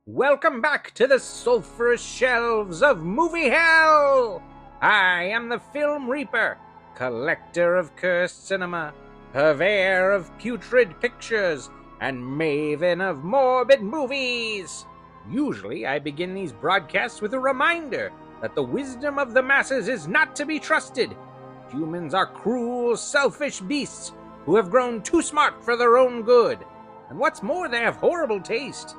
Welcome back to the sulphurous shelves of movie hell! I am the Film Reaper, collector of cursed cinema, purveyor of putrid pictures, and maven of morbid movies. Usually I begin these broadcasts with a reminder that the wisdom of the masses is not to be trusted. Humans are cruel, selfish beasts who have grown too smart for their own good. And what's more, they have horrible taste.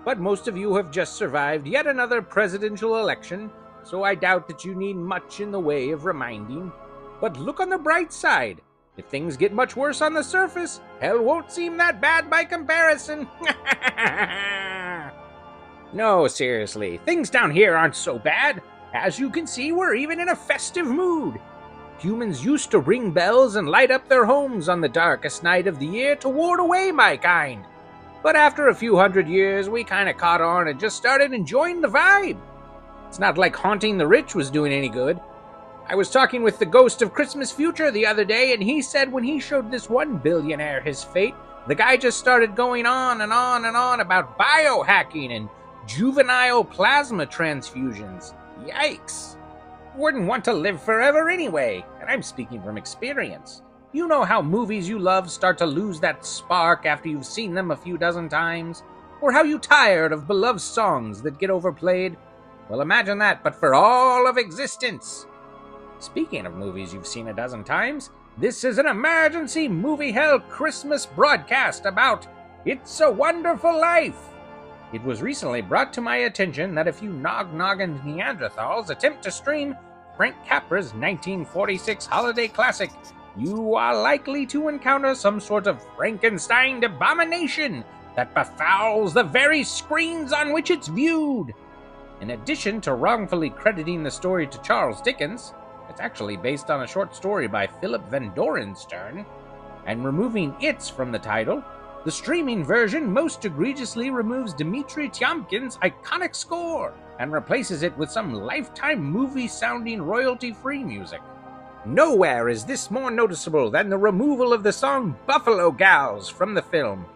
But most of you have just survived yet another presidential election, so I doubt that you need much in the way of reminding. But look on the bright side. If things get much worse on the surface, hell won't seem that bad by comparison. No, seriously, things down here aren't so bad. As you can see, we're even in a festive mood. Humans used to ring bells and light up their homes on the darkest night of the year to ward away my kind. But after a few hundred years, we kinda caught on and just started enjoying the vibe. It's not like haunting the rich was doing any good. I was talking with the ghost of Christmas Future the other day, and he said when he showed this one billionaire his fate, the guy just started going on and on and on about biohacking and juvenile plasma transfusions. Yikes. Wouldn't want to live forever anyway, and I'm speaking from experience. You know how movies you love start to lose that spark after you've seen them a few dozen times? Or how you tired of beloved songs that get overplayed? Well, imagine that, but for all of existence. Speaking of movies you've seen a dozen times, this is an emergency movie hell Christmas broadcast about It's a Wonderful Life. It was recently brought to my attention that if you nog-noggin Neanderthals attempt to stream Frank Capra's 1946 holiday classic, you are likely to encounter some sort of Frankenstein abomination that befouls the very screens on which it's viewed. In addition to wrongfully crediting the story to Charles Dickens, it's actually based on a short story by Philip Van Dorenstern, and removing "it's" from the title, the streaming version most egregiously removes Dmitri Tiomkin's iconic score and replaces it with some Lifetime movie-sounding royalty-free music. Nowhere is this more noticeable than the removal of the song Buffalo Gals from the film.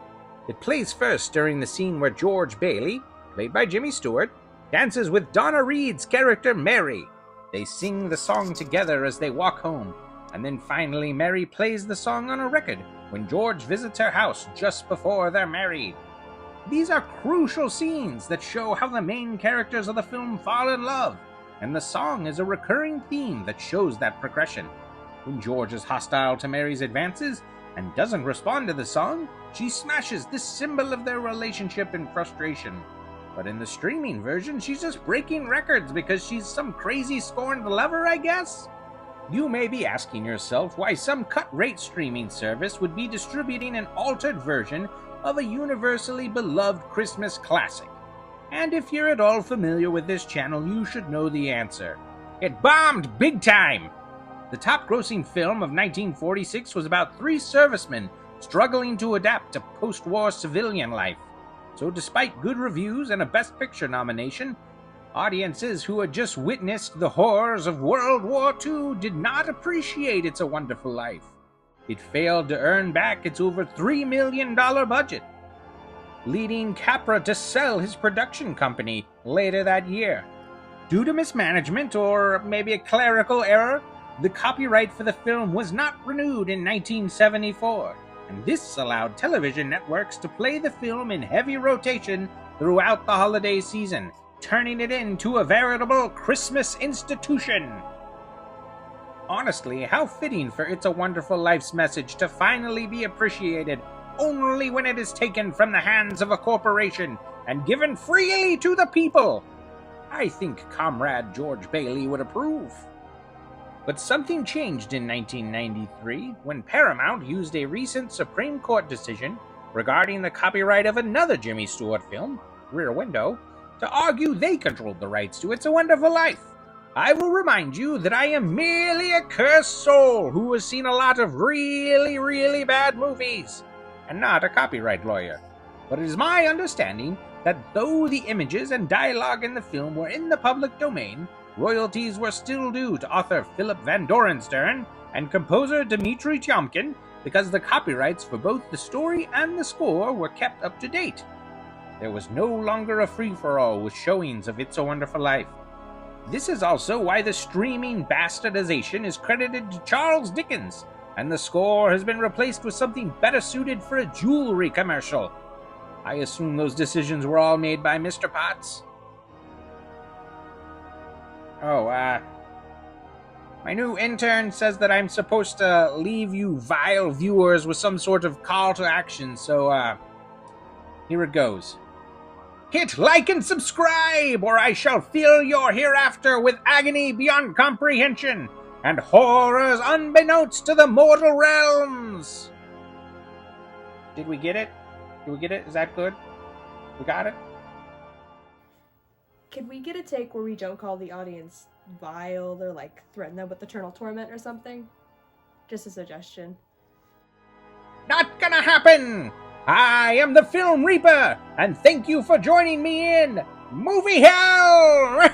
It plays first during the scene where George Bailey, played by Jimmy Stewart, dances with Donna Reed's character Mary. They sing the song together as they walk home, and then finally Mary plays the song on a record when George visits her house just before they're married. These are crucial scenes that show how the main characters of the film fall in love, and the song is a recurring theme that shows that progression. When George is hostile to Mary's advances and doesn't respond to the song, she smashes this symbol of their relationship in frustration. But in the streaming version, she's just breaking records because she's some crazy scorned lover, I guess? You may be asking yourself why some cut-rate streaming service would be distributing an altered version of a universally beloved Christmas classic. And if you're at all familiar with this channel, you should know the answer. It bombed big time! The top-grossing film of 1946 was about three servicemen struggling to adapt to post-war civilian life. So despite good reviews and a Best Picture nomination, audiences who had just witnessed the horrors of World War II did not appreciate It's a Wonderful Life. It failed to earn back its over $3 million budget, leading Capra to sell his production company later that year. Due to mismanagement, or maybe a clerical error, the copyright for the film was not renewed in 1974, and this allowed television networks to play the film in heavy rotation throughout the holiday season, turning it into a veritable Christmas institution. Honestly, how fitting for It's a Wonderful Life's message to finally be appreciated only when it is taken from the hands of a corporation and given freely to the people. I think Comrade George Bailey would approve. But something changed in 1993 when Paramount used a recent Supreme Court decision regarding the copyright of another Jimmy Stewart film, Rear Window, to argue they controlled the rights to It's a Wonderful Life. I will remind you that I am merely a cursed soul who has seen a lot of really, really bad movies, and not a copyright lawyer. But it is my understanding that though the images and dialogue in the film were in the public domain, royalties were still due to author Philip Van Dorenstern and composer Dmitri Tiomkin because the copyrights for both the story and the score were kept up to date. there was no longer a free-for-all with showings of It's a Wonderful Life. This is also why the streaming bastardization is credited to Charles Dickens, and the score has been replaced with something better suited for a jewelry commercial. I assume those decisions were all made by Mr. Potts. Oh, my new intern says that I'm supposed to leave you vile viewers with some sort of call to action, so, here it goes. Hit like and subscribe, or I shall fill your hereafter with agony beyond comprehension, and horrors unbeknownst to the mortal realms! Did we get it? Did we get it? Is that good? We got it? Could we get a take where we don't call the audience vile or, like, threaten them with eternal torment or something? Just a suggestion. Not gonna happen! I am the Film Reaper, and thank you for joining me in Movie Hell!